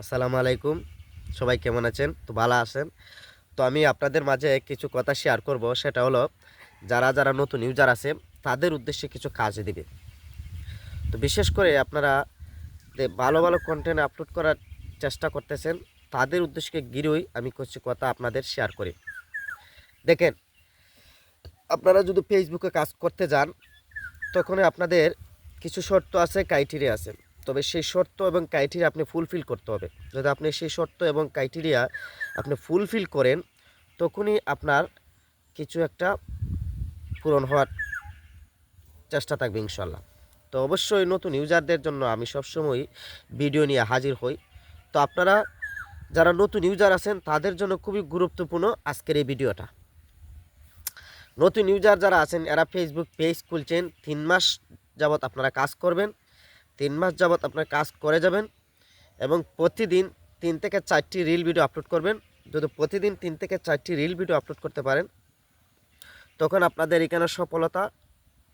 আসসালামু আলাইকুম। সবাই কেমন আছেন? তো ভালো আছেন? তো আমি আপনাদের মাঝে কিছু কথা শেয়ার করব। সেটা হলো যারা নতুন ইউজার আছে তাদের উদ্দেশ্যে কিছু কাজ দিবে। তো বিশেষ করে আপনারা যে ভালো কনটেন্ট আপলোড করার চেষ্টা করতেছেন তাদের উদ্দেশ্যকে ঘিরেই আমি কিছু কথা আপনাদের শেয়ার করি। দেখেন, আপনারা যদি ফেসবুকে কাজ করতে যান তখনই আপনাদের কিছু শর্ত আছে, ক্রাইটেরিয়া আছে। তবে সেই শর্ত এবং ক্রাইটেরিয়া আপনি ফুলফিল করতে হবে। যদি আপনি সেই শর্ত এবং ক্রাইটেরিয়া আপনি ফুলফিল করেন তখনই আপনার কিছু একটা পূরণ হওয়ার চেষ্টা থাকবে ইনশাল্লাহ। তো অবশ্যই নতুন ইউজারদের জন্য আমি সবসময় ভিডিও নিয়ে হাজির হই। তো আপনারা যারা নতুন ইউজার আছেন তাদের জন্য খুবই গুরুত্বপূর্ণ আজকের এই ভিডিওটা। নতুন ইউজার যারা আছেন এরা ফেসবুক পেজ খুলছেন, 3 মাস যাবৎ আপনারা কাজ করবেন। 3 মাস যাবৎ আপনারা কাজ করে যাবেন এবং প্রতিদিন 3 থেকে 4টি রিল ভিডিও আপলোড করবেন। যদি প্রতিদিন 3 থেকে 4টি রিল ভিডিও আপলোড করতে পারেন তখন আপনাদের এখানে সফলতা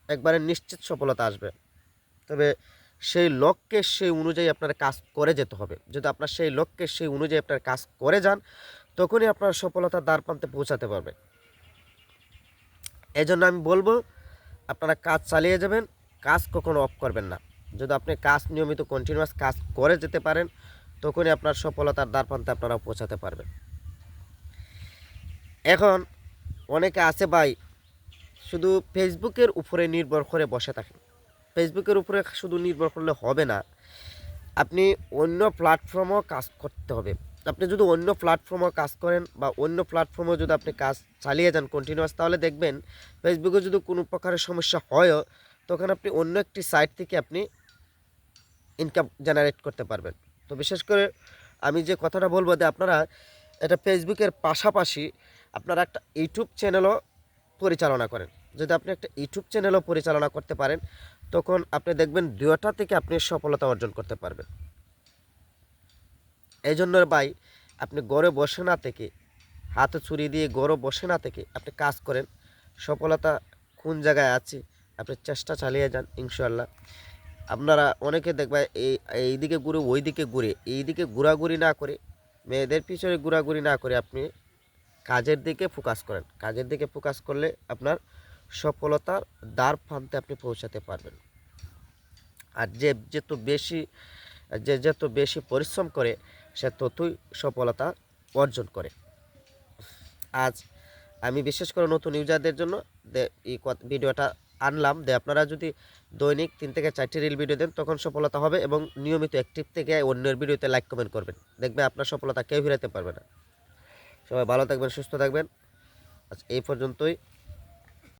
একবারে নিশ্চিত সফলতা আসবে। তবে সেই লক্ষ্যে সেই অনুযায়ী আপনার কাজ করে যেতে হবে। যদি আপনার সেই লক্ষ্যে সেই অনুযায়ী আপনার কাজ করে যান তখনই আপনার সফলতার দ্বারপ্রান্তে পৌঁছাতে পারবেন। এই জন্য আমি বলবো আপনারা কাজ চালিয়ে যাবেন, কাজ কখনো অফ করবেন না। যদি আপনি কাজ নিয়মিত কন্টিনিউয়াস কাজ করে যেতে পারেন তখনই আপনার সফলতার দ্বারপ্রান্তে আপনারা পৌঁছাতে পারবেন। এখন অনেকে আছে ভাই শুধু ফেসবুকের উপরে নির্ভর করে বসে থাকেন। ফেসবুকের উপরে শুধু নির্ভর করলে হবে না, আপনি অন্য প্ল্যাটফর্মও কাজ করতে হবে। আপনি যদি অন্য প্ল্যাটফর্মও কাজ করেন বা অন্য প্ল্যাটফর্মে যদি আপনি কাজ চালিয়ে যান কন্টিনিউয়াস, তাহলে দেখবেন ফেসবুকে যদি কোনো প্রকারের সমস্যা হয়ও তখন আপনি অন্য একটি সাইট থেকে আপনি ইনকাম জেনারেট করতে পারবেন। তো বিশেষ করে আমি যে কথাটা বলবো যে আপনারা এটা ফেসবুকের পাশাপাশি আপনারা একটা ইউটিউব চ্যানেলও পরিচালনা করেন। যদি আপনি একটা ইউটিউব চ্যানেলও পরিচালনা করতে পারেন তখন আপনি দেখবেন দুয়োটা থেকে আপনি সফলতা অর্জন করতে পারবেন। এই জন্য ভাই আপনি ঘরে বসে না থেকে, হাতে ছুরি দিয়ে ঘরে বসে না থেকে আপনি কাজ করেন। সফলতা কোন জায়গায় আছে আপনি চেষ্টা চালিয়ে যান ইনশাআল্লাহ। আপনারা অনেকে দেখবে এইদিকে ঘুরে ওইদিকে ঘুরে, এইদিকে ঘোরাঘুরি না করে, মেয়েদের পিছনে ঘোরাঘুরি না করে আপনি কাজের দিকে ফোকাস করেন। কাজের দিকে ফোকাস করলে আপনার সফলতার দ্বার প্রান্তে আপনি পৌঁছাতে পারবেন। আর যত বেশি পরিশ্রম করে সে ততই সফলতা অর্জন করে। আজ আমি বিশেষ করে নতুন ইউজারদের জন্য এই ভিডিওটা আনলাম যে আপনারা যদি দৈনিক 3 থেকে 4টি রিল ভিডিও দেন তখন সফলতা হবে এবং নিয়মিত অ্যাক্টিভ থেকে অন্যের ভিডিওতে লাইক কমেন্ট করবেন, দেখবে আপনার সফলতা কেউ ফিরাতে পারবে না। সবাই ভালো থাকবেন, সুস্থ থাকবেন। আজ এই পর্যন্তই।